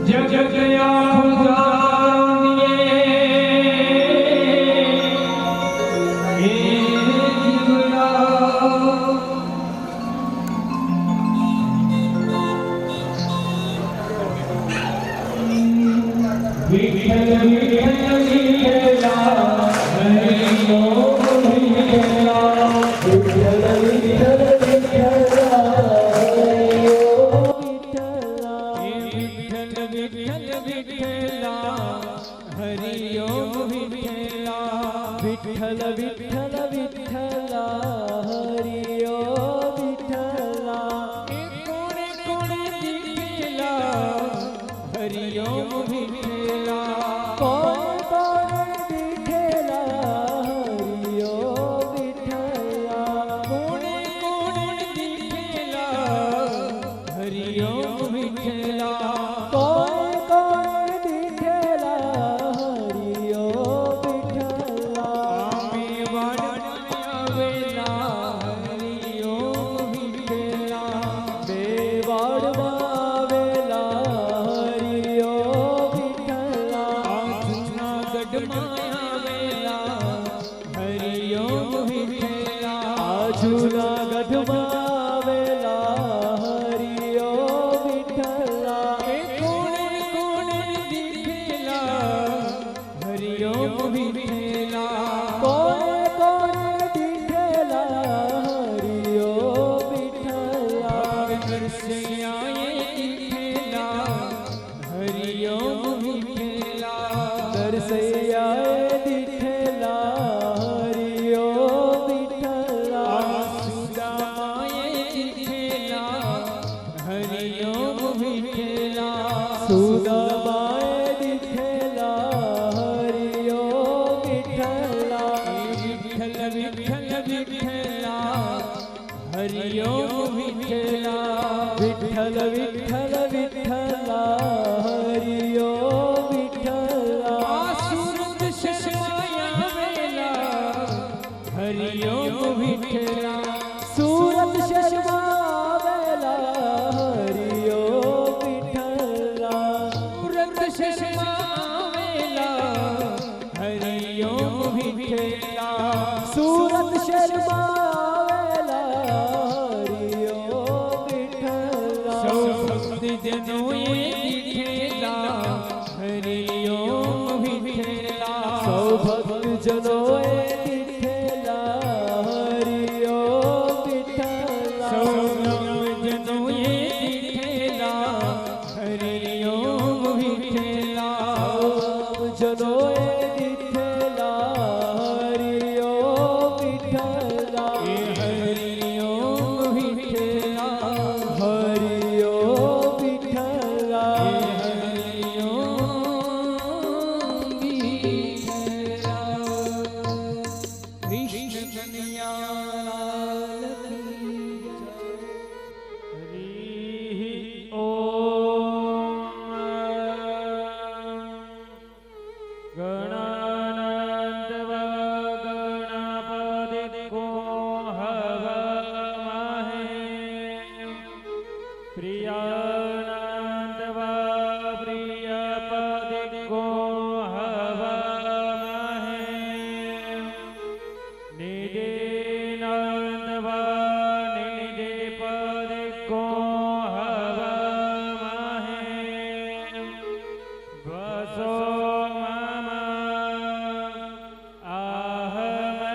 जगया विठ्ठल विठ्ठल विठ्ठला हरि ओ विठ्ठला कोण कोण दिखेला हरि ओम विठ्ठला कोण कोण दिखेला हरि ओ विठ्ठला कोण कोण दिखेला हरि ओम विठ्ठला कोण कोण दिखेला हरि ओ विठ्ठला आम्ही वाढवावेला हरि ओम विठ्ठला देवाडवावेला हरि ओ विठ्ठला आजुना गढ़मावेला हरि ओम विठ्ठला आजुना गढ़मावेला हरि ओ विठ्ठला कोण कोण दिखेला हरि ओम विठ्ठला कोण कोण दिखेला हरि ओ विठ्ठला दर्शयाये दिखेला हरि ओम विठ्ठला दर्शयाये दिखेला हरि ओ विठ्ठला सुदामाये दिखेला हरि ओम विठ्ठला सुदामाये दिखेला हरि ओ विठ्ठला विठ्ठल विठ्ठल विठ्ठला हरि ओम विठ्ठला विठ्ठल विठ्ठल विठ्ठला हरि ओ विठ्ठला सुरत शर्माया वेला हरि ओम विठ्ठला सूरत शर्मावेला हरि ओ विठ्ठला सूरत शर्मावेला हरि ओम विठ्ठला सूरत शर्मावेला हरि ओ विठ्ठला सौ भक्ति जनोए दिखेला हरि ओम विठ्ठला सौ भक्त जनोए दिखेला हरि ओ विठ्ठला सौ नव जनोए दिखेला हरि ओम विठ्ठला जनोए दिखेला हरि ओ विठ्ठला हरि ओम विठ्ठला हरि ओ विठ्ठला हरि ओम विठ्ठला कृष्ण कन्हैया लाल की जय। हरि ओम गणानान्त्वा गणपतिको हवामहे प्रियानान्त्वा प्रियपतिको हवामहे निधिनान्त्वा निधिपतिको हवामहे वसो मम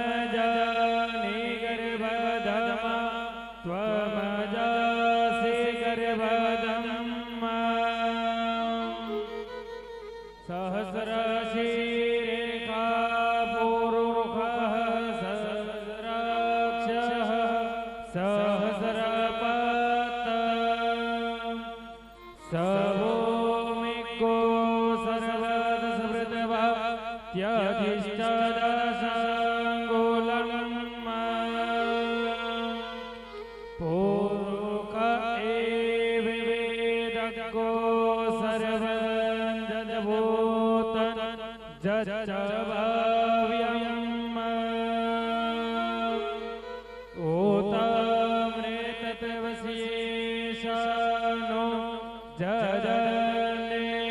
आहमजानि गर्भधमा त्वमजासि गर्भधम्मा सहस्रशीरेखा पुरुषः सहस्राक्षः सहस्रपात् सवोमिको सर्वदस्मृतवा त्यधिष्ठदशाङ्गुलम् पूर्वक एव वेदको सर्वं ददभूत जज्जभाव्यम् ओतामृतत्वशेषानो जजले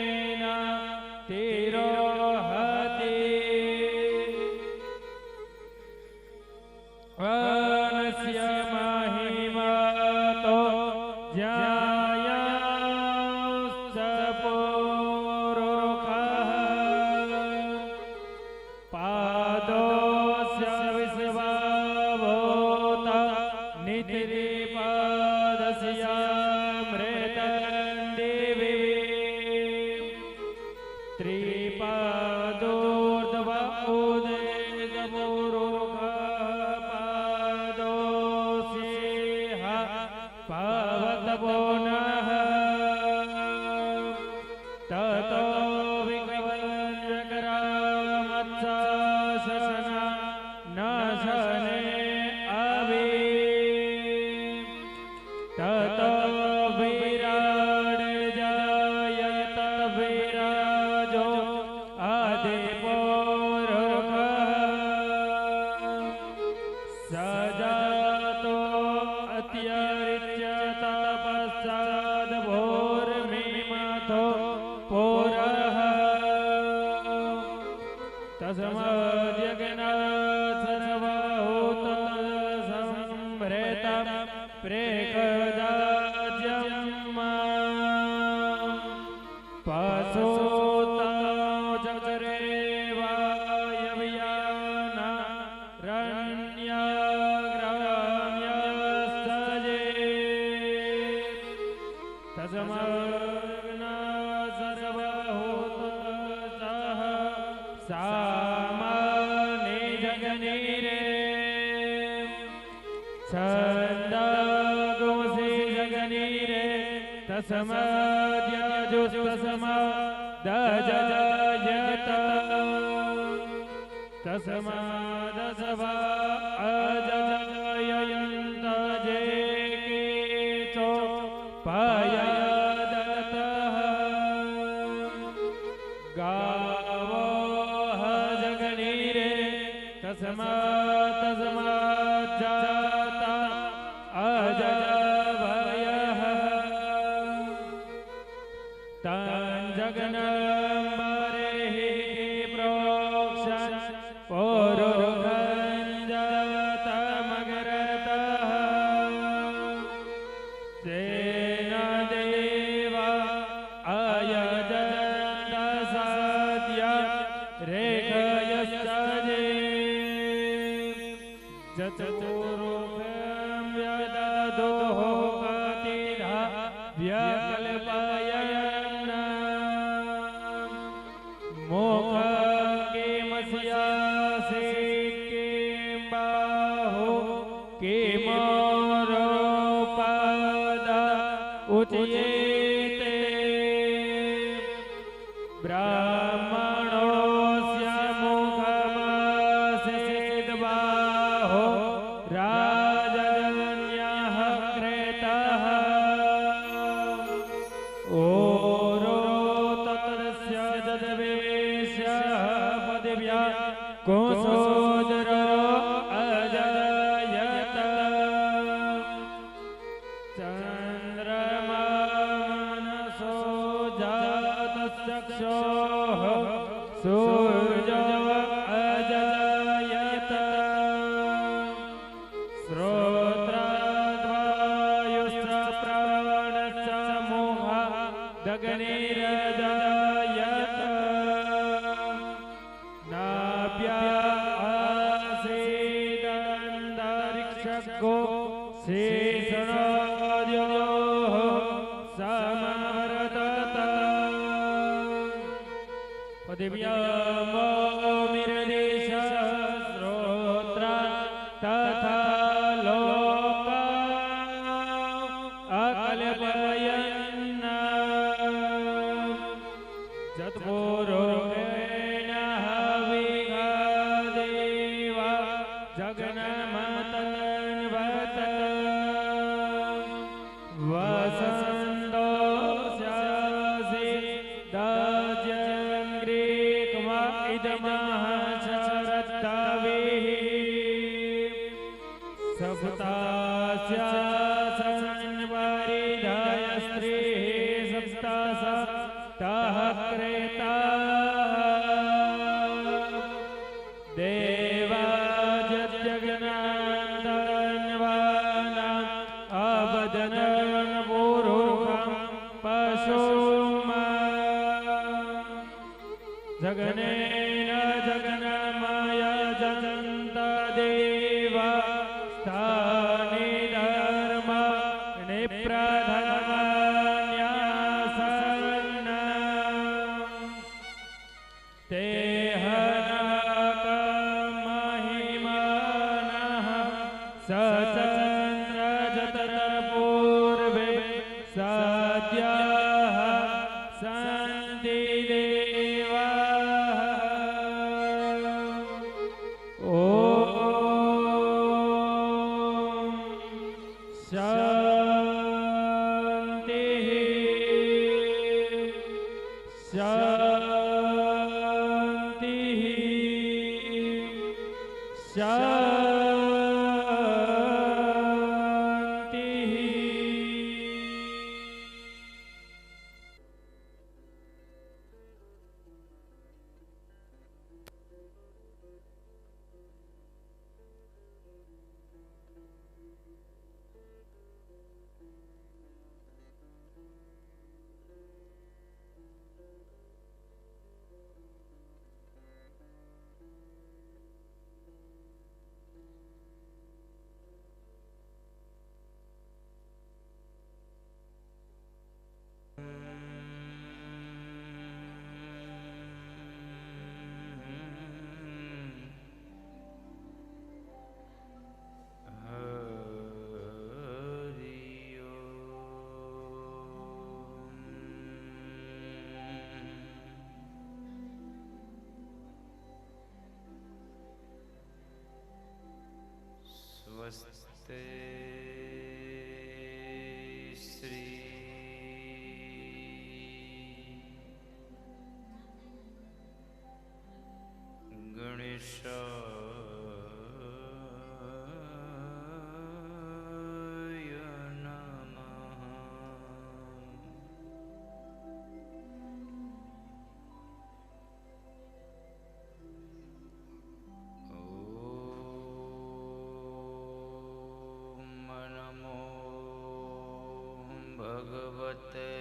नाथो पुरः तस्माद्यज्ञात् सर्वहूत संभृता प्रेकदाज्यम् पशुतां चचरे वायव्याना रण्याग्राम्यस्तजे तस्माद्यज्ञा सर्वहूतसः सामाने जगनीरे छन्दागोषे जगनीरे तस्माद्यजुस्तस्मादजयत तस्मादसवा अजयन्त जे केचो पयदतः गावो जगनीरे तस्माज्जाता अजयभयः तञ्जगन्बरेहि प्रोक्षन् पुरुषञ्जातमगरतः तेन देवा अयजन्त सद्य रेखयस्तजे चतुरुपं व्यददोः कतिधा व्यकल्पयन् मुखं किमस्यासीत् किं बाहु किमोरोपद उच्येते ब्राह्मणोऽस्य मुखमासीत् बाहो राजन्यः क्रेतः ओरोतरस्य ददवेश्यः पदव्या कुसोदरो अजयत चन्द्रमा मनसो जातश्चक्षोः सूर्यो अजयत श्रोत्राद्वायुश्च प्राणश्च मोहा दगनिरजयत नाभ्या आसीदन्तरिक्षगो शेषणाद्योः समवर्तत पृथिव्यामोमिरदेशः श्रोत्रा तथा लोका अकल्पयन् चत्पुरुषेण हविषदेवा जगन्मतन्वत वसन्तोऽस्यासि दाज्यङ्ग्रीक्मा इदमः शरत्तविः सप्तास्यासन्वरिधाय स्त्रीः सप्तासप्ताः क्रेताः देवाजज्ञानन्दन्वानाम् अवदनं पुरुषं पशुम् जगनेन जगन्मया जगन्त देवा स्थानि धर्मा निप्रधमान्यासन् ते हनकमहिमानः सचन्द्रजतरपूर्वे सद्यः सन्ति देवाः નમસ્તે શ્રી ગણેશાય નમઃ. ભગવતે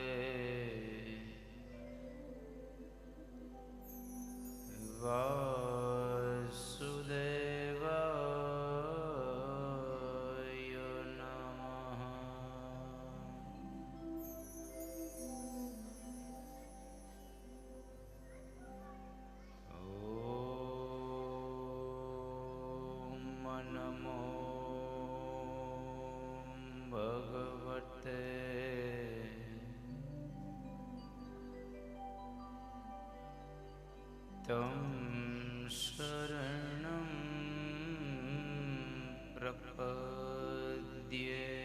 વાસુદેવાય નમઃ. ઓમ નમો ભગવતે તમ શરણં પ્રપદ્યે.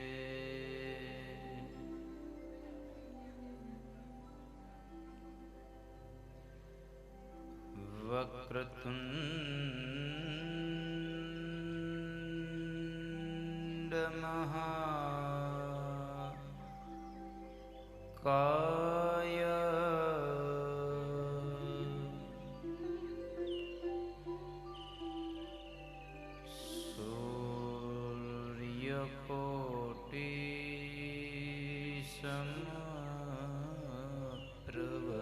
વક્રતુંડ મહાકાય સૂર્યકોટિ સમપ્રભ.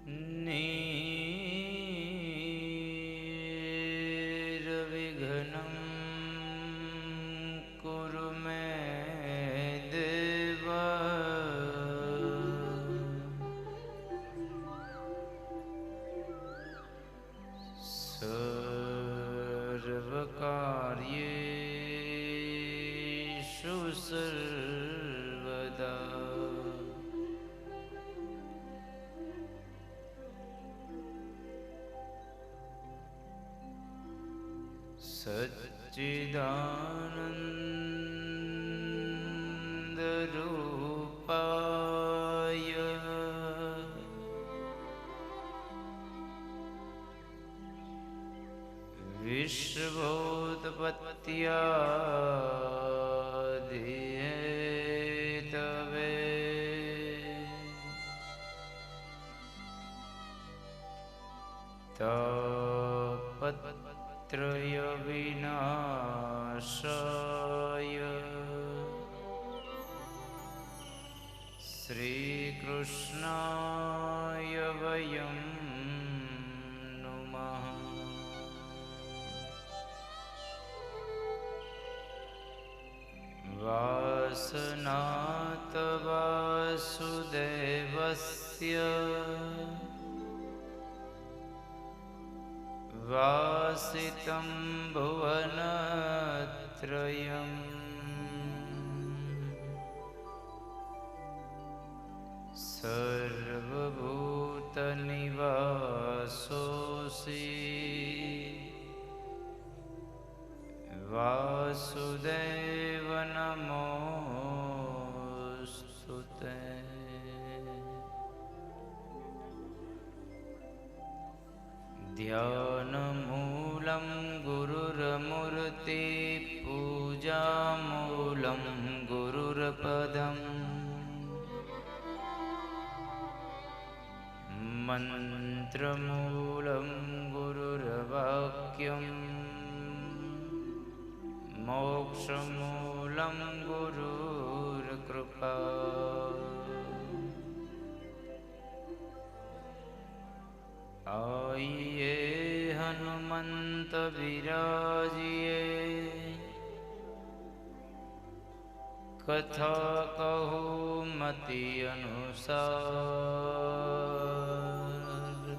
નિર્વિઘ્नं કુરુ મે દેવ. સર્વકાર્યેષુ સર્વદા. સચ્ચિદાનંદ રૂપાય વિશ્વોત્પત્યાદિહેતવે તાપત્રય વિનાશાય શ્રીકૃષ્ણાય વયં નુમઃ. વાસનાત વાસુદેવસ્ય વાસિतं ભુવનત્રયં. સર્વભૂતનિવાસોऽસि વાસુદેવ નમોસ્તુતે. ધ્યાનમૂલં ગુરુર્મૂર્તિ પૂજામૂલં ગુરુર્પદમ. મંત્રમૂલં ગુરુર્વાક્યમ. મોક્ષમૂલં ગુરુર્કૃપા. આઈએ હનુમંત વિરાજીએ કથા કહું મતિ અનુસાર.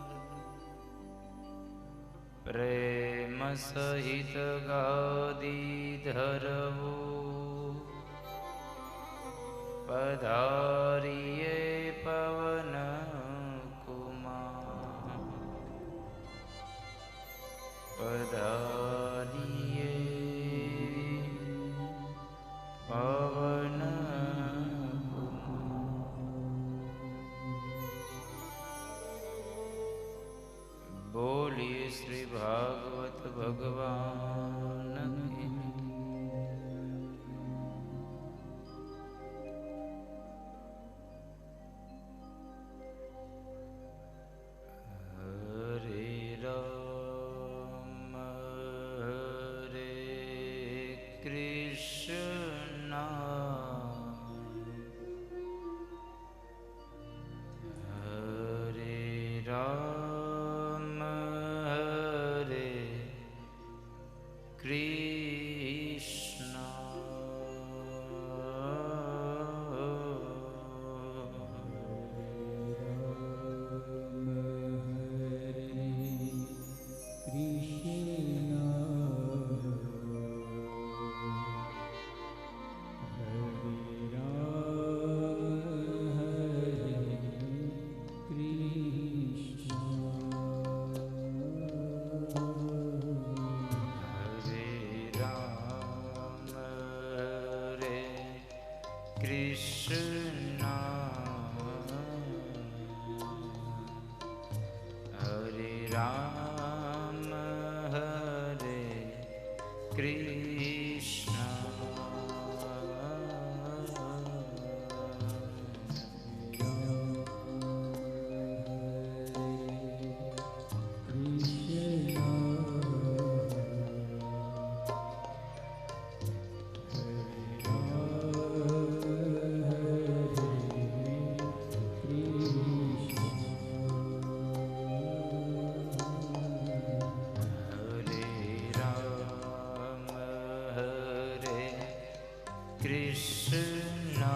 પ્રેમ સહિત ગાદી ધરવું પધારીએ પવન Kumar. Krishna Hare Ram Hare Krishna Krishna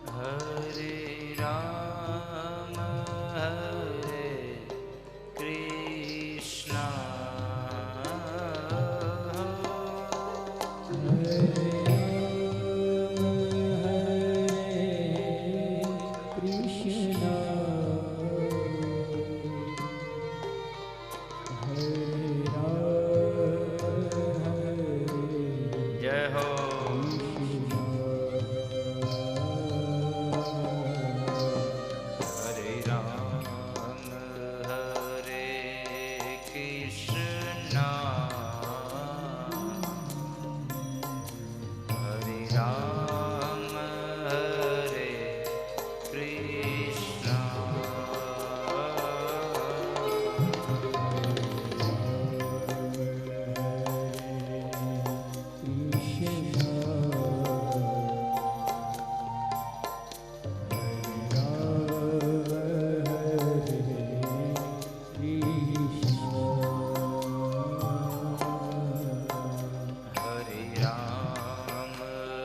Hare Ram Hare Krishna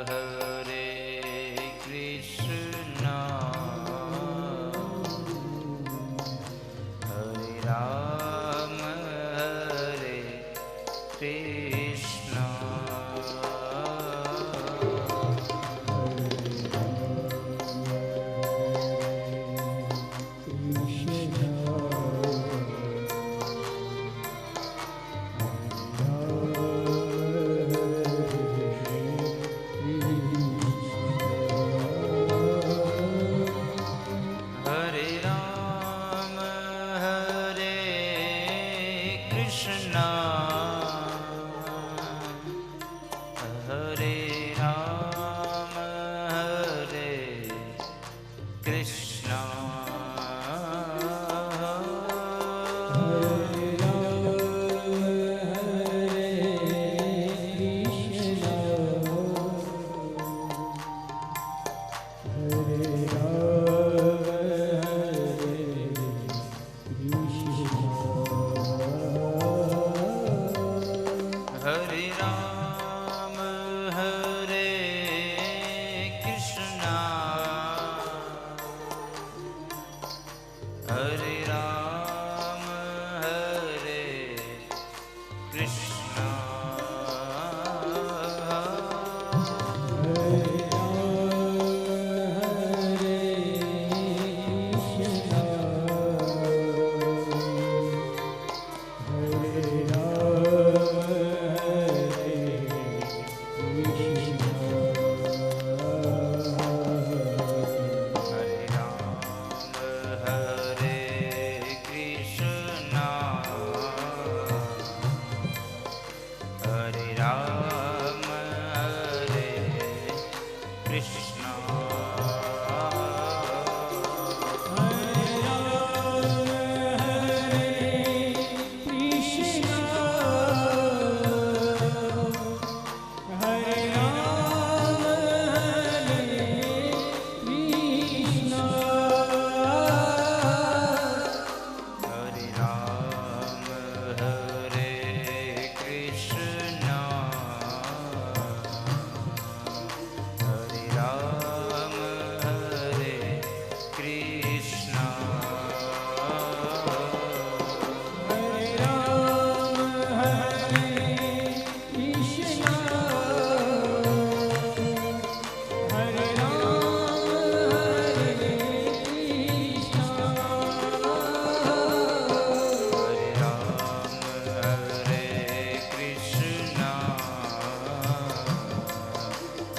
Hare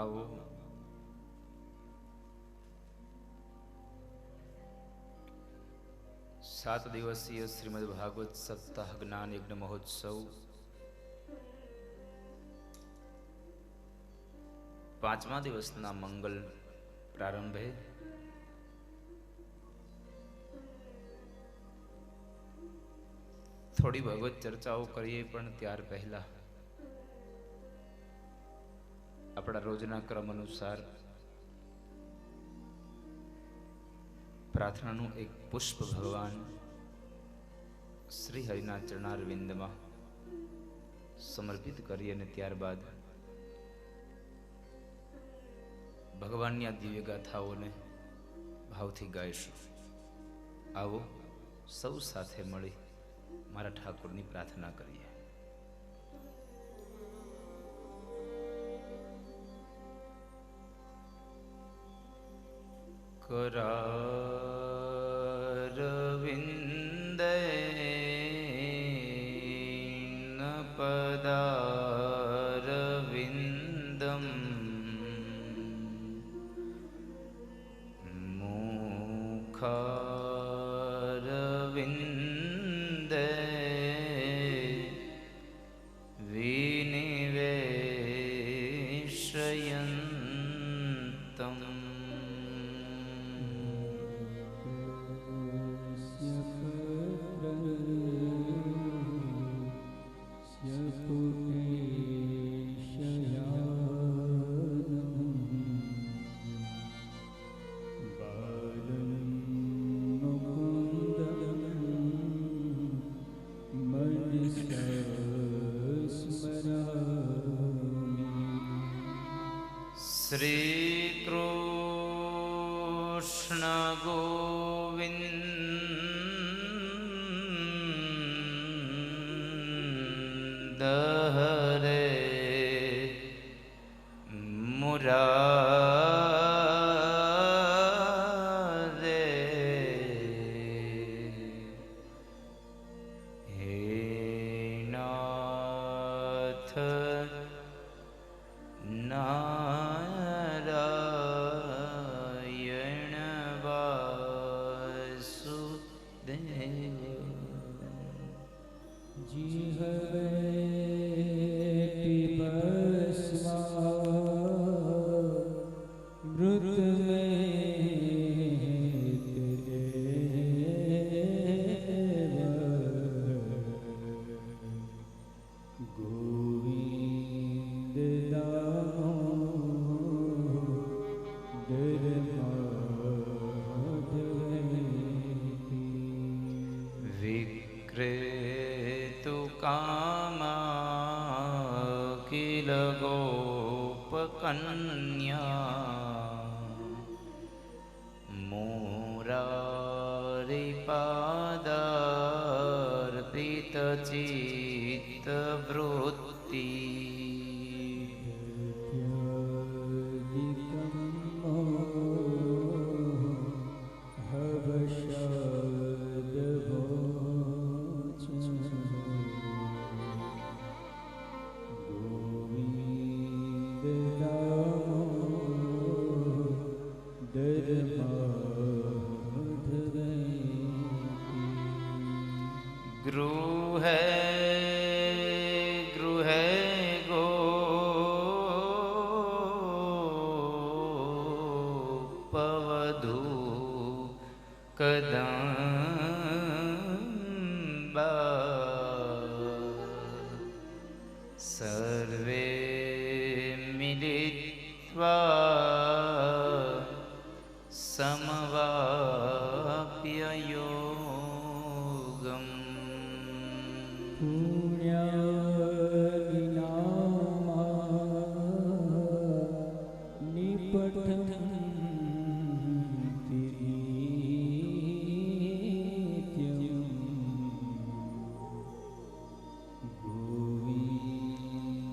આવો. સાત દિવસીય શ્રીમદ ભાગવત સપ્તાહ જ્ઞાન યજ્ઞ મહોત્સવ 5મા દિવસના મંગલ પ્રારંભે થોડી ભગવત ચર્ચાઓ કરીએ, પણ ત્યાર પહેલા આપણા રોજના ક્રમ અનુસાર પ્રાર્થનાનું એક પુષ્પ ભગવાન શ્રી હરિના ચરણારવિંદમાં સમર્પિત કરી અને ત્યારબાદ ભગવાનની આ દિવ્ય ગાથાઓને ભાવથી ગાઈશું. આવો સૌ સાથે મળી મારા ઠાકોરની પ્રાર્થના કરીએ. करारविन्देन पदारविन्दं मुखारविन्दे विनिवेशयन्तम् श्री कृष्ण गोविंद हरे मुरारे हे नाथ नारायण वासुदेव. जीहवेति भस्मा मृतमेति देव गोविन्द विक्रेतु कामा किल गोपकन्या मुरारिपादार्पितचित्तवृत्ति गृहे गृहे गोपवधू कदम्बा सर्वे मिलित्वा समवाप्य योगम्. पुण्याविनामा निपठन्ति नित्यम्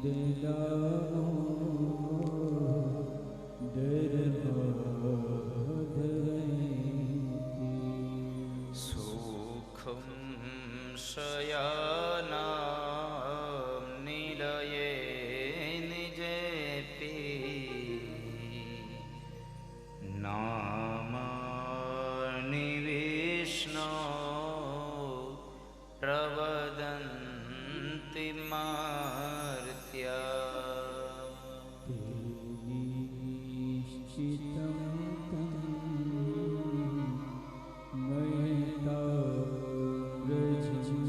शयानां निलये निजेऽपि માર્ત્યા નિશ્ચિતં મયતા વ્રજન્તિ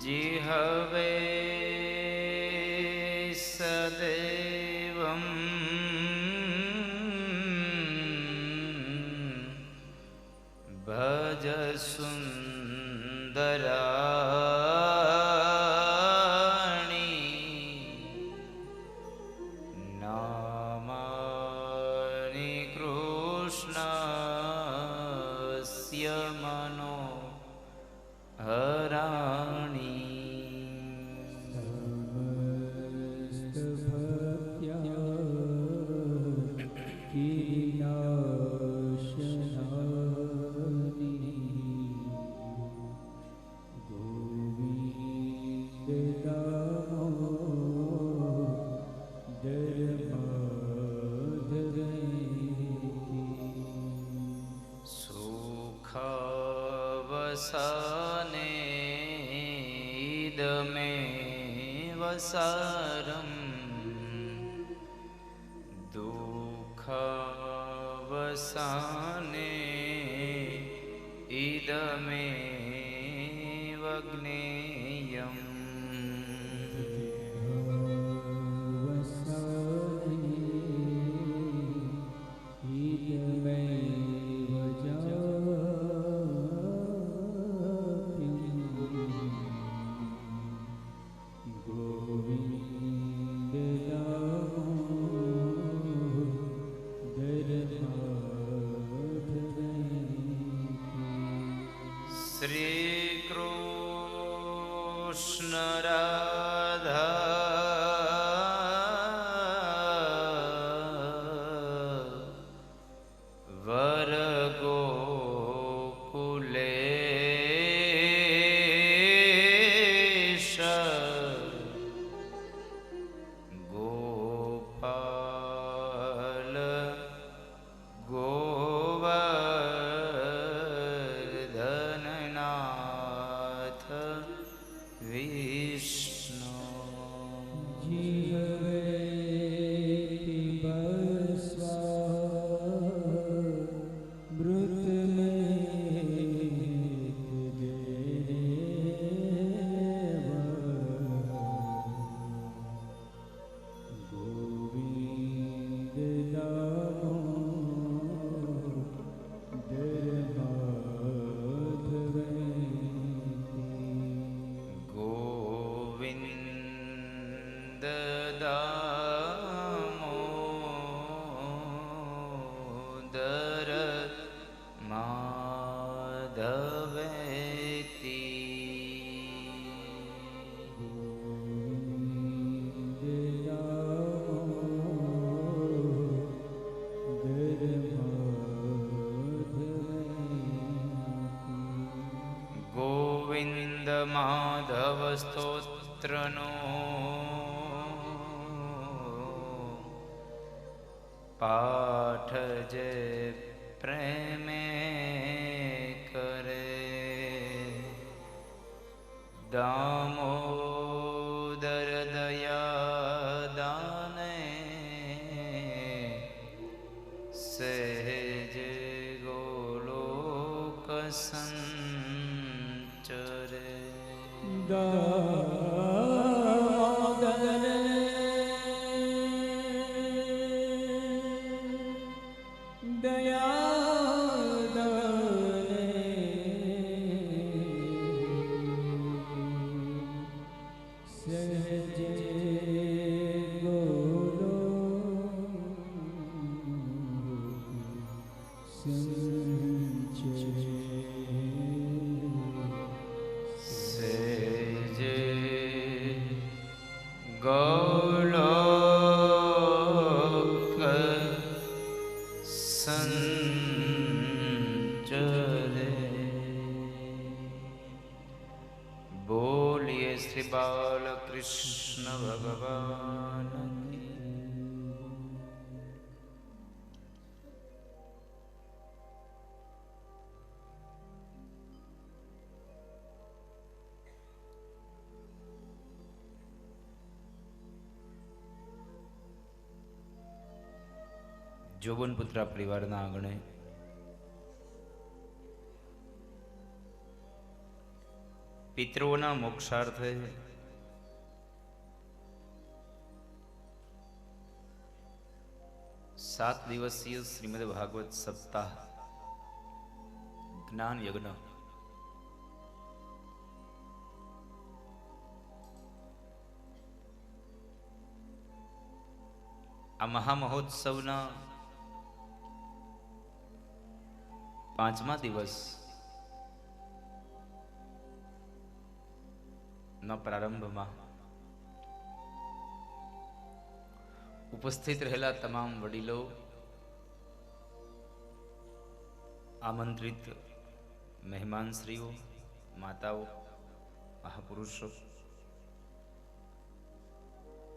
जिहवे सदैवं भज सुन्दराणि नामानि कृष्णस्य मनो हराणि सुखावसाने इदमेव सारम् दुःखावसाने इदमेव ज्ञेयम् શ્રી કૃષ્ણ રાધા વર ગોકુલેશ ગોપાલ ગોવર્ધનનાથ વિષ્ણુ ગોવિંદ દામોદર માધવેતિ ગોવિંદ માધવ સ્તોત્રનો પાઠ જે પ્રેમે કરે દામોદર દયા દાને સહેજ ગોલોક સંચરે ગોલોક સંચરે બોલીએ શ્રી બાલક કૃષ્ણ ભગવાન કી. જોબનપુત્રા પરિવારના આંગણે પિતૃઓના મોક્ષાર્થે સાત દિવસીય શ્રીમદ ભાગવત સપ્તાહ જ્ઞાન યજ્ઞ આ મહામહોત્સવના 5મા દિવસ ના પ્રારંભમાં ઉપસ્થિત રહેલા તમામ વડીલો, આમંત્રિત મહેમાનશ્રીઓ, માતાઓ, મહાપુરુષો,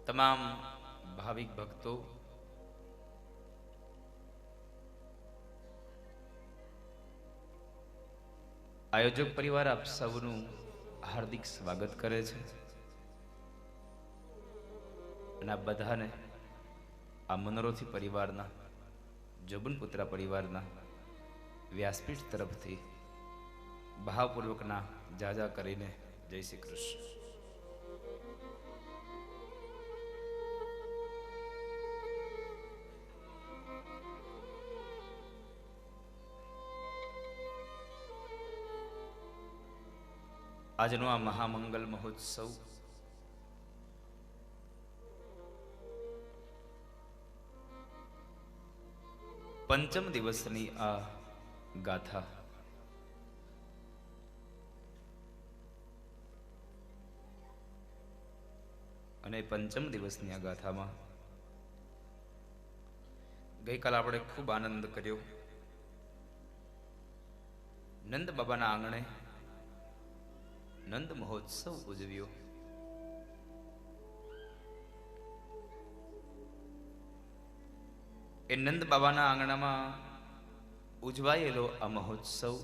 તમામ ભાવિક ભક્તો, આયોજક પરિવાર આપ સૌનું હાર્દિક સ્વાગત કરે છે અને આ બધાને આ મનોરથી પરિવારના, જોબનપુત્રા પરિવારના વ્યાસપીઠ તરફથી ભાવપૂર્વકના જાજા કરીને જય શ્રી કૃષ્ણ. આજનો આ મહામંગલ મહોત્સવ પંચમ દિવસની આ ગાથા અને પંચમ દિવસની આ ગાથામાં ગઈકાલ આપણે ખૂબ આનંદ કર્યો. નંદ બાબાના આંગણે નંદ મહોત્સવ ઉજવ્યો. એ નંદ બાબાના આંગણામાં ઉજવાયેલો આ મહોત્સવ,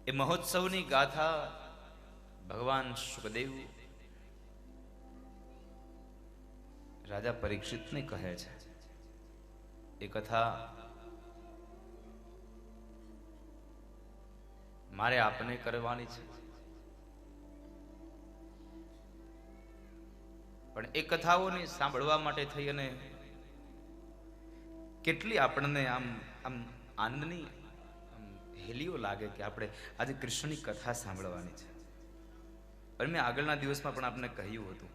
એ મહોત્સવની ગાથા ભગવાન શુકદેવ રાજા પરીક્ષિતને કહે છે. એ કથા મારે આપને કરવાની છે, પણ એ કથાઓને સાંભળવા માટે થઈ અને કેટલી આપણને આમ આમ આનંદની હેલીઓ લાગે કે આપણે આજે કૃષ્ણની કથા સાંભળવાની છે. અને મેં આગળના દિવસમાં પણ આપને કહ્યું હતું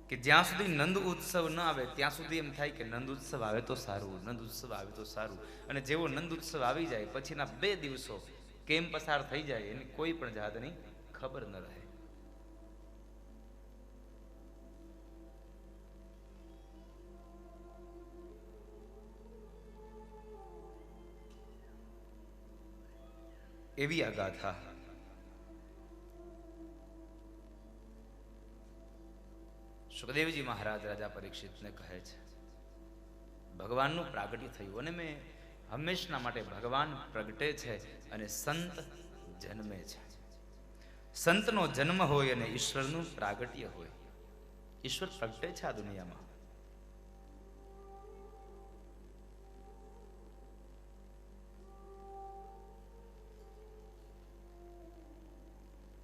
કે જ્યાં સુધી નંદ ઉત્સવ ન આવે ત્યાં સુધી એમ થાય કે નંદ ઉત્સવ આવે તો સારું, નંદ ઉત્સવ આવે તો સારું. અને જેવો નંદ ઉત્સવ આવી જાય પછીના 2 દિવસો કેમ પસાર થઈ જાય એની કોઈ પણ જાતની ખબર ન રહે. એવી આ ગાથા સુખદેવજી મહારાજ રાજા પરીક્ષિતને કહે છે. ભગવાનનું પ્રાગટ્ય થયું અને મેં હંમેશના માટે ભગવાન પ્રગટે છે અને સંત જન્મે છે. સંતનો જન્મ હોય અને ઈશ્વરનું પ્રાગટ્ય હોય. ઈશ્વર પ્રગટે છે આ દુનિયામાં.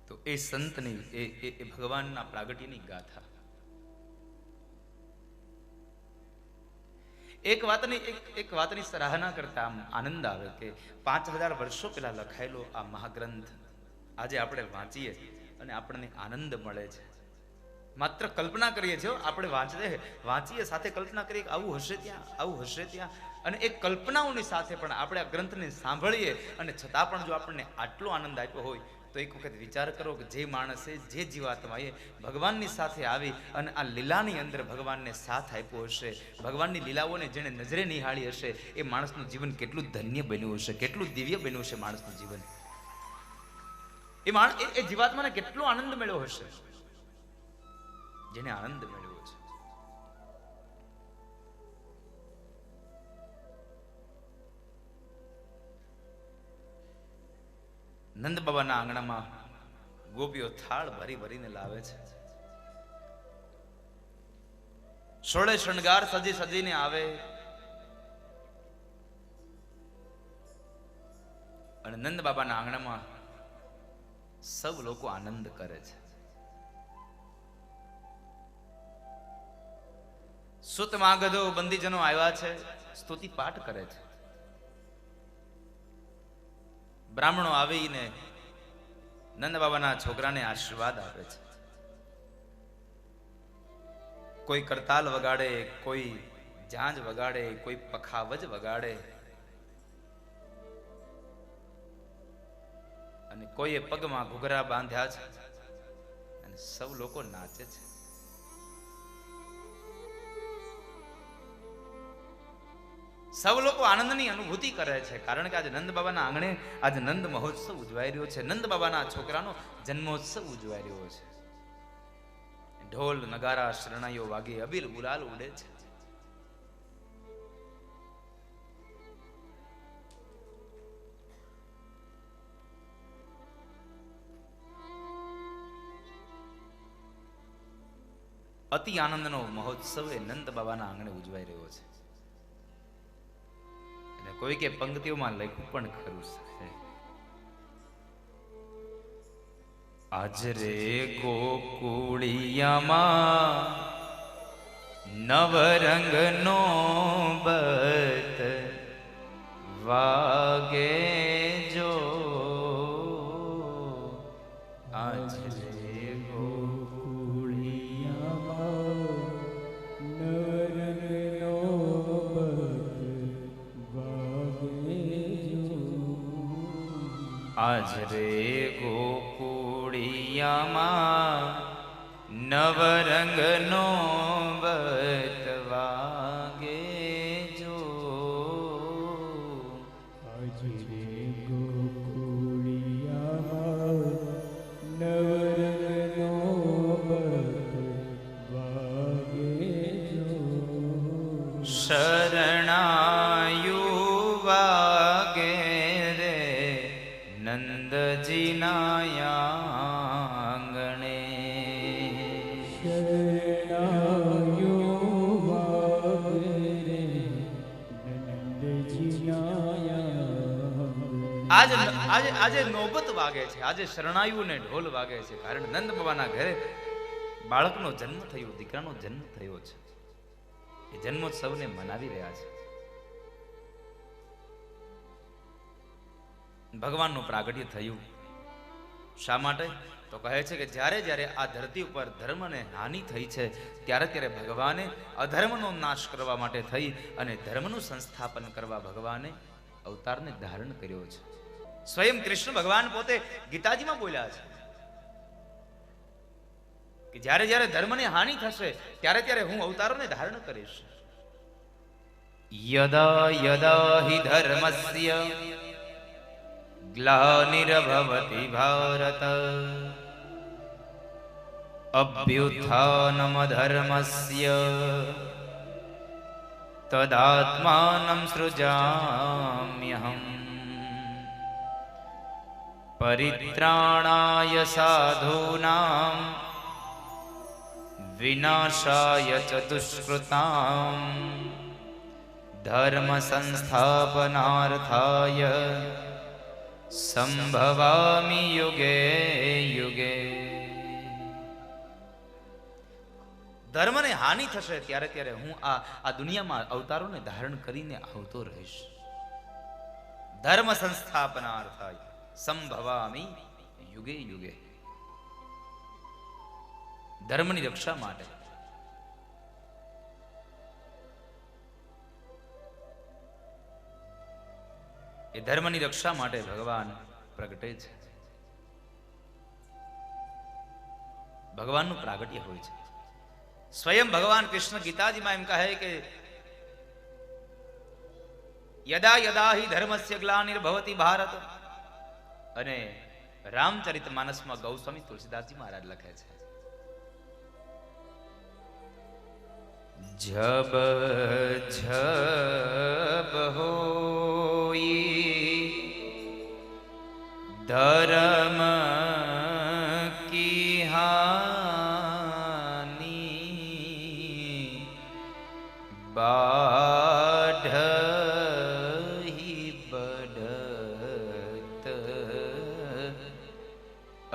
તો એ સંતની એ ભગવાનના પ્રાગટ્યની ગાથા. એક વાતની સરાહના કરતા આમ આનંદ આવે કે 5000 વર્ષો પહેલા લખાયેલો આ મહાગ્રંથ આજે આપણે વાંચીએ અને આપણને આનંદ મળે છે. માત્ર કલ્પના કરીએ છીએ, આપણે વાંચીએ સાથે કલ્પના કરીએ કે આવું હશે ત્યાં, આવું હશે ત્યાં, અને એ કલ્પનાઓની સાથે પણ આપણે આ ગ્રંથને સાંભળીએ અને છતાં પણ જો આપણને આટલો આનંદ આપ્યો હોય તો એક વખત વિચાર કરો કે જે માણસે, જે જીવાત્માએ ભગવાનની સાથે આવી અને આ લીલાની અંદર ભગવાનને સાથ આપ્યો હશે, ભગવાનની લીલાઓને જેણે નજરે નિહાળી હશે, એ માણસનું જીવન કેટલું ધન્ય બન્યું હશે, કેટલું દિવ્ય બન્યું હશે માણસનું જીવન. એ જીવાત્માને કેટલો આનંદ મળ્યો હશે, જેને આનંદ મળ્યો છે. નંદ બાબાના આંગણામાં ગોપીઓ થાળ ભરી ભરીને લાવે છે. સોળે શણગાર સજી સજીને આવે અને નંદ બાબાના આંગણામાં સૌ લોકો આનંદ કરે છે. સુત માગધો બંદીજનો આવ્યા છે, સ્તુતિ પાઠ કરે છે. બ્રાહ્મણો આવીને નંદ બાબાના છોકરાને આશીર્વાદ આપે છે. કોઈ કરતાલ વગાડે, કોઈ ઝાંઝ વગાડે, કોઈ પખાવજ વગાડે અને કોઈએ પગમાં ઘૂઘરા બાંધ્યા છે અને સૌ લોકો નાચે છે. સૌ લોકો આનંદની અનુભૂતિ કરે છે, કારણ કે આજે નંદ બાબાના આંગણે આજે નંદ મહોત્સવ ઉજવાઈ રહ્યો છે. નંદ બાબાના છોકરાનો જન્મોત્સવ ઉજવાઈ રહ્યો છે. ઢોલ નગારા શરણાઈઓ વાગે, અબીલ ગુલાલ ઉડે છે. અતિ આનંદનો મહોત્સવ એ નંદ બાબાના આંગણે ઉજવાઈ રહ્યો છે. કોઈ કે પંક્તિઓમાં લખ્યું પણ ખરું છે, આજ રે ગોકુળિયામાં નવરંગનો બત વાગે જો, આજ રે આજ રે ગોકુળિયામાં નવરંગનો બત વાગે જો, આજ રે ગોકુળિયામાં નવરંગનો બત વાગે જો, શરણાયુ વાગે નંદજીના આંગણે, શરણાયો વાગે નંદજીના આંગણે. આજે નોબત વાગે છે, આજે શરણાયુ ને ઢોલ વાગે છે, કારણ નંદ બાબાના ઘરે બાળકનો જન્મ થયો, દીકરાનો જન્મ થયો છે. એ જન્મોત્સવને મનાવી રહ્યા છે. ભગવાનનું પ્રાગટ્ય થયું. શા માટે? તો કહે છે કે જ્યારે જ્યારે આ ધરતી ઉપર ધર્મને હાનિ થઈ છે, ત્યારે ત્યારે ભગવાને અધર્મનો નાશ કરવા માટે થઈ અને ધર્મનું સંસ્થાપન કરવા ભગવાને અવતારને ધારણ કર્યો છે. સ્વયં કૃષ્ણ ભગવાન પોતે ગીતાજીમાં બોલ્યા છે કે જ્યારે જ્યારે ધર્મને હાનિ થશે ત્યારે ત્યારે હું અવતારોને ધારણ કરીશ. યદા યદા હિ ધર્મસ્ય ગ્લાનિર્ભવતિ ભારત અભ્યુત્થાનમધર્મસ્ય તદાત્માनं સૃજામ્યહં પરિત્રાણાય સાધૂનાં વિનાશાય ચ દુષ્કૃતાં ધર્મ સંસ્થાપનાર્થાય સંભવામિ યુગે યુગે. ધર્મને હાનિ થશે ત્યારે ત્યારે હું આ દુનિયામાં અવતારોને ધારણ કરીને આવતો રહીશ. ધર્મ સંસ્થાપનાર્થાય સંભવામિ યુગે યુગે. ધર્મની રક્ષા માટે. એ ધર્મની રક્ષા માટે ભગવાન પ્રગટે છે. ભગવાનનું પ્રાગટ્ય હોય છે. સ્વયં ભગવાન કૃષ્ણ ગીતાજીમાં એમ કહે કે યદા યદા હિ ધર્મસ્ય ગ્લાનિર્ભવતિ ભારત, અને રામચરિત માનસમાં ગૌસ્વામી તુલસીદાસજી મહારાજ લખે છે, જબ જબ હોઈ ધર્મ કી હાની બાઢહી બઢત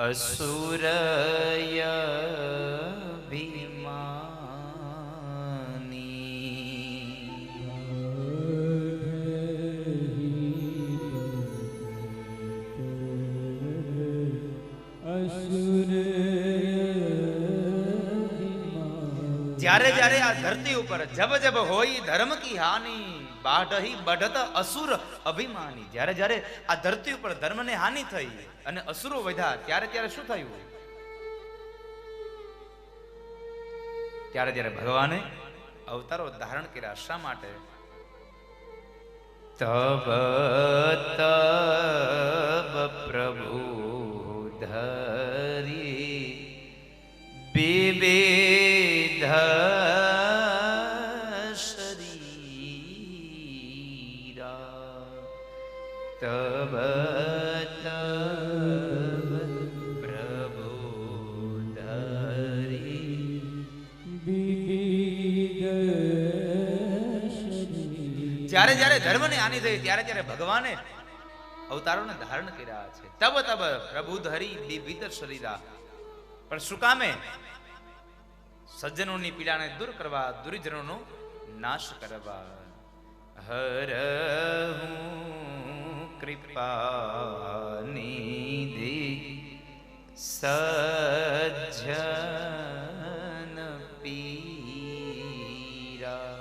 અસુરય જ્યારે જ્યારે આ ધરતી ઉપર જબ જબ હોય ધર્મ કી હાનિ બાઢહી બઢત અસુર અભિમાની, જ્યારે જ્યારે આ ધરતી ઉપર ધર્મને હાનિ થઈ અને અસુરો વધ્યા, ત્યારે ત્યારે શું થયું? ત્યારે ત્યારે ભગવાને અવતારો ધારણ કર્યા. શા માટે? તબ તબ પ્રભુ ધરી વિવિધ શરીરા, તબ તબ પ્રભુ ધરી જ્યારે જ્યારે ધર્મને હાનિ થઈ ત્યારે ત્યારે ભગવાને અવતારોને ધારણ કર્યા છે. તબ તબ પ્રભુ ધરી વિવિધ શરીરા, પણ શું કામે? સજ્જનોની પીડાને દૂર કરવા, દુર્જનોનો નાશ કરવા. હરહુ કૃપા નિધિ સજ્જન પીરા.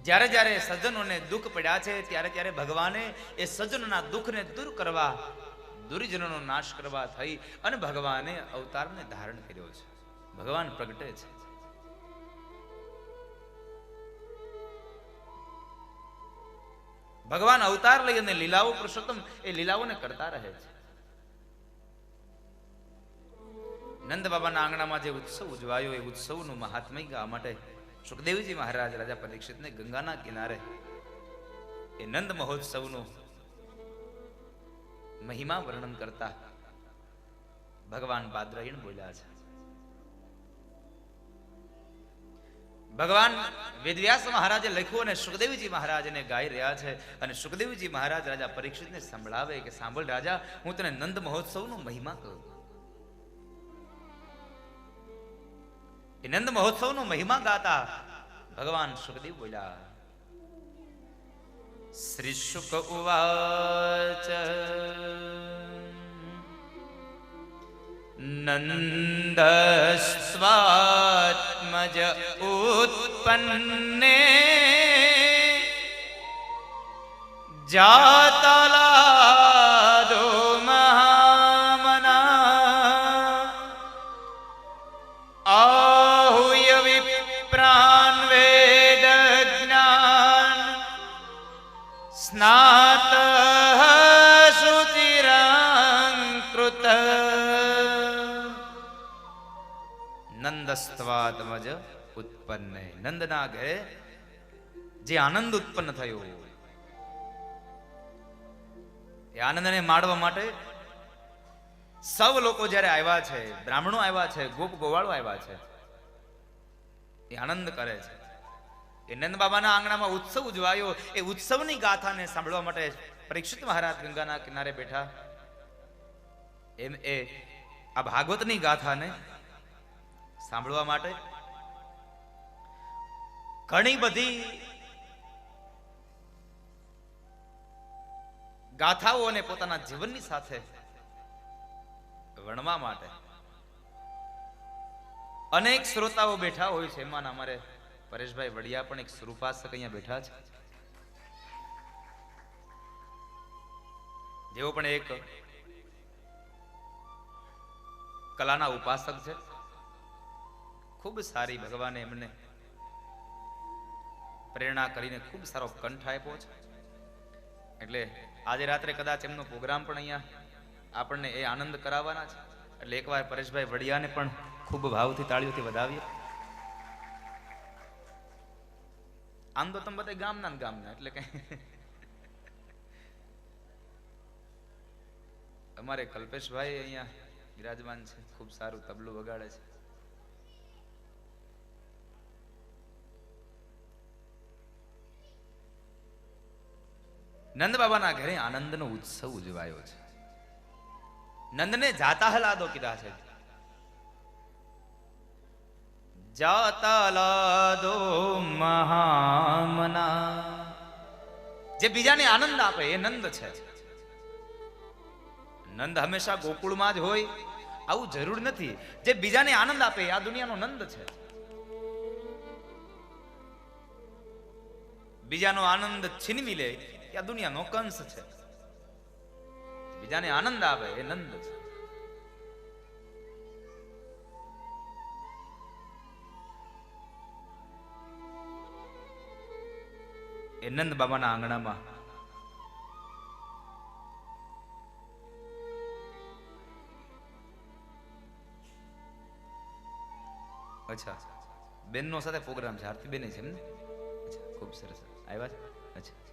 જ્યારે જ્યારે સજ્જનોને દુઃખ પડ્યા છે ત્યારે ત્યારે ભગવાને એ સજ્જનોના દુઃખને દૂર કરવા, દુર્જનોનો નાશ કરવા થઈ અને ભગવાને અવતારને ધારણ કર્યો છે. ભગવાન પ્રગટે છે. ભગવાન અવતાર લઈ અને લીલાઓ પુરુષોત્તમ એ લીલાઓને કરતા રહે છે. નંદ બાબાના આંગણામાં જે ઉત્સવ ઉજવાયો એ ઉત્સવનું મહાત્મય ગાવા માટે સુખદેવજી મહારાજ રાજા પરીક્ષિતને ગંગાના કિનારે એ નંદ મહોત્સવનું મહિમા વર્ણન કરતા ભગવાન બાદરાયણ બોલ્યા છે. ભગવાન વેદવ્યાસ મહારાજે લખ્યું અને સુખદેવજી મહારાજને ગાઈ રહ્યા છે. અને સુખદેવજી મહારાજ રાજા પરીક્ષિતને સંભળાવે કે સાંભળ રાજા, હું તને નંદ મહોત્સવનો મહિમા કહું. એ નંદ મહોત્સવનો મહિમા ગાતા ભગવાન સુખદેવ બોલ્યા, શ્રી શુક ઉવાચ નંદસ્વાત્મજ ઉત્પન્ને જાતલાદો મહામના આહુય વિપ્રાન વેદ જ્ઞાન સ્નાત શુચિરાંકૃત નંદસ્વાત્મજ ઉત્પન્ન. નંદના ઘરે જે આનંદ ઉત્પન્ન થયો એ આનંદને માણવા માટે સૌ લોકો જ્યારે આવ્યા છે, બ્રાહ્મણો આવ્યા છે, ગોપ ગોવાળો આવ્યા છે, એ આનંદ કરે છે. એ નંદ બાબાના આંગણામાં ઉત્સવ ઉજવાયો. એ ઉત્સવની ગાથાને સાંભળવા માટે પરીક્ષિત મહારાજ ગંગાના કિનારે બેઠા. એમ એ આ ભાગવતની ગાથાને સાંભળવા માટે ઘણી બધી ગાથાઓને પોતાના જીવનની સાથે વણવા માટે અનેક શ્રોતાઓ બેઠા હોય છે. એમાં અમારે પરેશભાઈ વડિયા પણ એક સ્વરૂપાસક અહીંયા બેઠા છે, જેઓ પણ એક કલાના ઉપાસક છે. ખૂબ સારી ભગવાને એમને પ્રેરણા કરીને ખૂબ સારો કંઠ આપ્યો છે. એટલે આજે રાત્રે કદાચ એમનો પ્રોગ્રામ પણ અહીંયા આપણને એ આનંદ કરાવવાના છે. એટલે એકવાર પરેશભાઈ વડિયાને પણ ખૂબ ભાવથી તાળીઓથી વધાવીએ. આમ તો તમે બધા ગામના ને ગામના એટલે કઈ અમારે કલ્પેશભાઈ અહીંયા બિરાજમાન છે, ખૂબ સારું તબલું વગાડે છે. નંદ બાબાના ઘરે આનંદનો ઉત્સવ ઉજવાયો છે. નંદને જાતા હલાદો કીધા છે. જાતા હલાદો મહામના. જે બીજાને આનંદ આપે એ નંદ છે. નંદ હંમેશા ગોકુળમાં જ હોય આવું જરૂર નથી. જે બીજાને આનંદ આપે આ દુનિયાનો નંદ છે. બીજાનો આનંદ છીનવી લે આ દુનિયાનો કંસ છે. બીજાને આનંદ આવે એ નંદ છે. એ નંદ બાબાના આંગણામાં અચ્છા બેનનો સાથે પ્રોગ્રામ છે. આરતી બેન છે એમ ને? અચ્છા ખૂબ સરસ આવ્યા છે. અચ્છા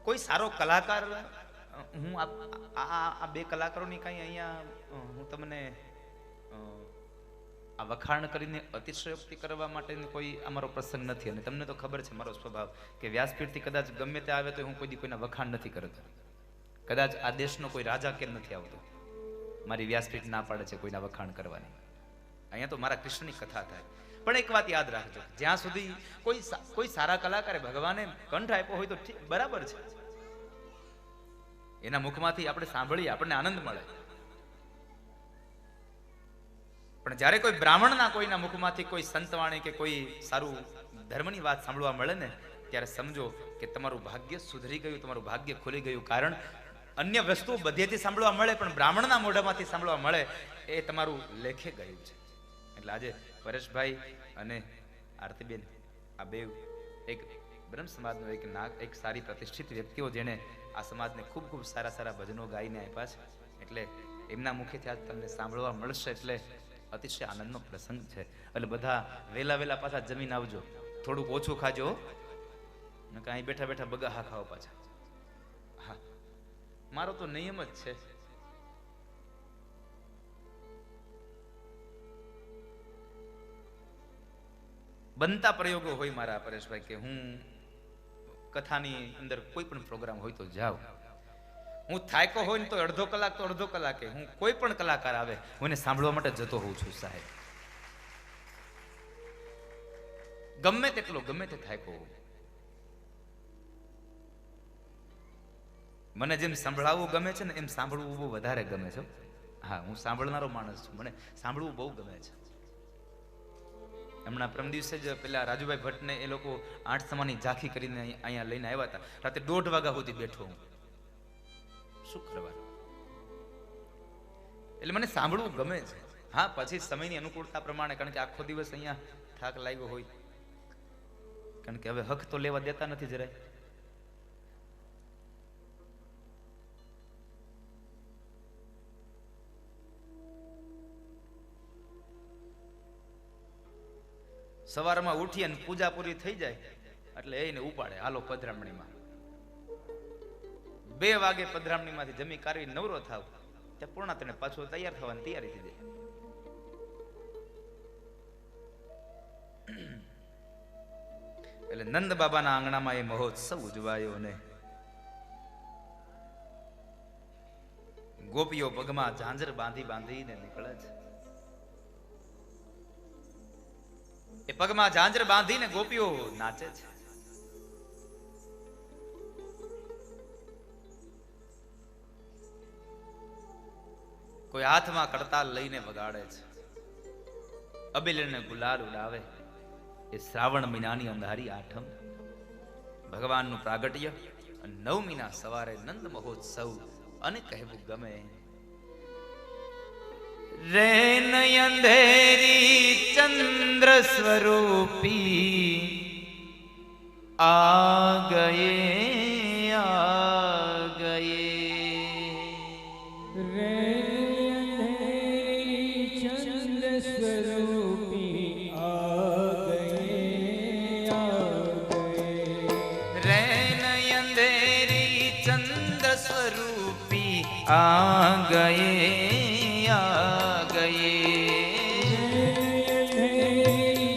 કોઈ સારો કલાકાર હું આ બે કલાકારોની કઈ અહીંયા હું તમને આ વખાણ કરીને અતિશયોક્તિ કરવા માટે કોઈ અમારો પ્રસંગ નથી. અને તમને તો ખબર છે મારો સ્વભાવ કે વ્યાસપીઠથી કદાચ ગમે તે આવે તો હું કોઈ કોઈના વખાણ નથી કરતો. કદાચ આ દેશનો કોઈ રાજા કેમ નથી આવતો મારી વ્યાસપીઠ ના પાડે છે કોઈના વખાણ કરવાની. અહીંયા તો મારા કૃષ્ણની કથા થાય. પણ એક વાત યાદ રાખજો, જ્યાં સુધી કોઈ સારા કલાકારે ભગવાને કંઠ આપ્યો હોય તો ઠીક બરાબર છે. એના મુખમાંથી આપણે સાંભળીએ આપણને આનંદ મળે. પણ જ્યારે કોઈ બ્રાહ્મણના કોઈના મુખમાંથી કોઈ સંતવાણી કે કોઈ સારું ધર્મની વાત સાંભળવા મળે ને ત્યારે સમજો કે તમારું ભાગ્ય સુધરી ગયું, તમારું ભાગ્ય ખુલી ગયું. કારણ અન્ય વસ્તુઓ બધેથી સાંભળવા મળે પણ બ્રાહ્મણના મોઢામાંથી સાંભળવા મળે એ તમારું લેખે ગયું છે. એટલે આજે પરેશભાઈ અને આરતીબેન આ બે એક બ્રહ્મ સમાજનો એક સારી પ્રતિષ્ઠિત વ્યક્તિઓ જેને આ સમાજને ખૂબ ખૂબ સારા સારા ભજનો ગાઈને આપ્યા છે. એટલે એમના મુખેથી આજ તમને સાંભળવા મળશે એટલે અતિશય આનંદનો પ્રસંગ છે. એટલે બધા વેલા પાછા જમીન આવજો, થોડુંક ઓછું ખાજો, અહીં બેઠા બેઠા બગાહા ખાઓ પાછા. હા મારો તો નિયમ જ છે. બનતા પ્રયોગો હોય મારા પરેશભાઈ કે હું કથાની અંદર કોઈ પણ પ્રોગ્રામ હોય તો જાઉં. હું થાક્યો હોય ને તો અડધો કલાકે હું કોઈ પણ કલાકાર આવે હું એને સાંભળવા માટે જતો હોઉં છું સાહેબ. ગમે તે થાક્યો હોઉં. મને જેમ સંભળાવવું ગમે છે ને એમ સાંભળવું બહુ વધારે ગમે છે. હા હું સાંભળનારો માણસ છું, મને સાંભળવું બહુ ગમે છે. હમણાં પ્રમ દિવસે જ પેલા રાજુભાઈ ભટ્ટને એ લોકો 8 સમાની ઝાંખી કરીને અહીંયા લઈને આવ્યા હતા. રાતે 1:30 વાગ્યા સુધી બેઠો હું. શું કરવાનું? એટલે મને સાંભળવું ગમે છે. હા પછી સમયની અનુકૂળતા પ્રમાણે, કારણ કે આખો દિવસ અહીંયા થાક લાગ્યો હોય, કારણ કે હવે હક તો લેવા દેતા નથી જરાય. સવારમાં ઉઠી અને પૂજા પૂરી થઈ જાય એટલે એને ઉપાડે હાલો પધરામણીમાં. 2 વાગે પધરામણીમાંથી જમી કાઢી નવરો થાવ ત્યાં પૂર્ણા તને પાછો તૈયાર થવાની તૈયારી થઈ જાય. એટલે નંદ બાબાના આંગણામાં એ મહોત્સવ ઉજવાયો અને ગોપીઓ પગમાં ઝાંઝર બાંધીને નીકળે છે. એ પગમાં ઝાંઝર બાંધીને ગોપીઓ નાચે છે. કોઈ હાથમાં કડતાલ લઈને વગાડે છે, અબીલને ગુલાલ ઉડાવે. એ શ્રાવણ મહિનાની અંધારી આઠમ ભગવાનનું પ્રાગટ્ય અને નવમીના સવારે નંદ મહોત્સવ અને કહેવું ગમે રેન અંધેરી ચંદ્ર સ્વરૂપી આ ગયે चंद्र स्वरूपी आ गए रैन अंधेरी चंद स्वरूपी आ गए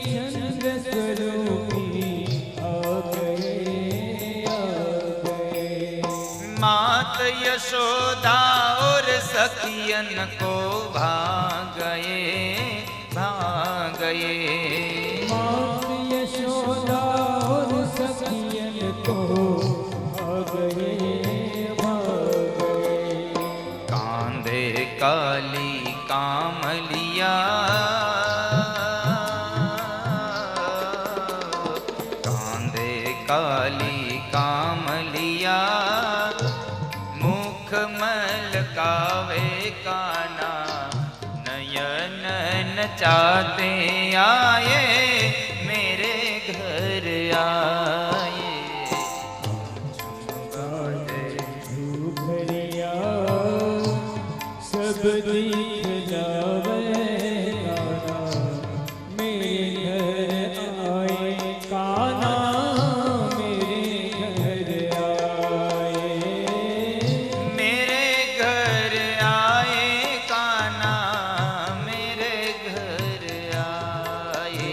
चंद्र स्वरूपी आ गए मात यशोदा और सखियन को भागए मात यशोदा और सखियन को भागए कांधे काली कामलिया कांधे काली कामलिया मुख मलकावे काना नयन नचाते आए मेरे घर आए सब दिख जावे काना मेरे घर आए काना मेरे घर आए मेरे घर आए काना मेरे घर आए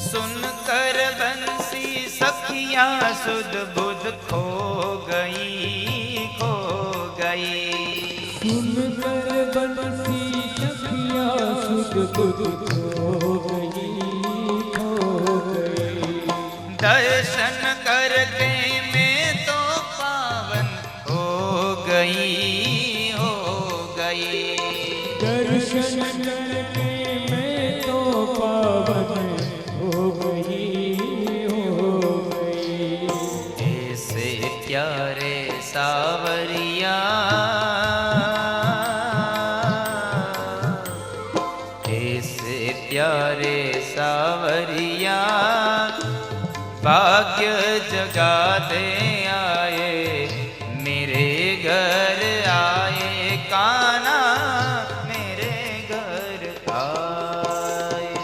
सुन कर बंसी सखियां सुध बुध खो गई सुन कर बंसी सखिया सुध बुध खो गई दर्शन करके मैं तो पावन हो गई दर्शन करके मैं तो पावन हो गई ऐसे प्यारे सावरिया ऐसे प्यारे सावरिया भाग्य जगा दे आए मेरे घर आए काना मेरे घर आए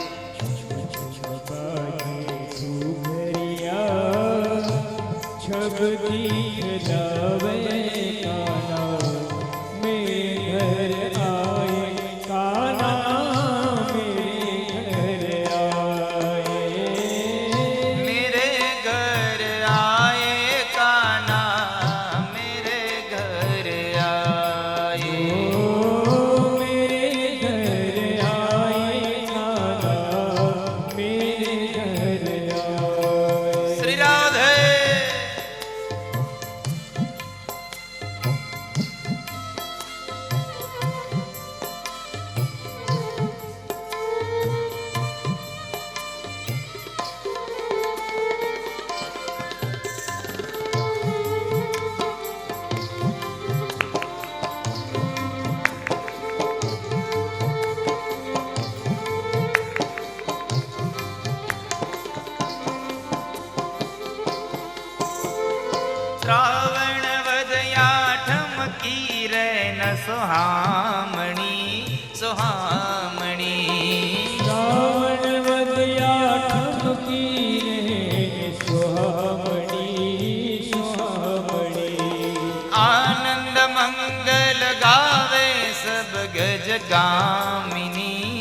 छब दिख जावे काना मेरे घर आए काना मेरे घर आए काना मेरे घर आए मेरे घर आए काना मेरे घर आए श्री राधे श्रावण वदया ठमकी रे न सुहामणी श्रावण वदया ठमकी रे सुहामणी આનંદ મંગલ ગાવે સબ ગજ ગામિની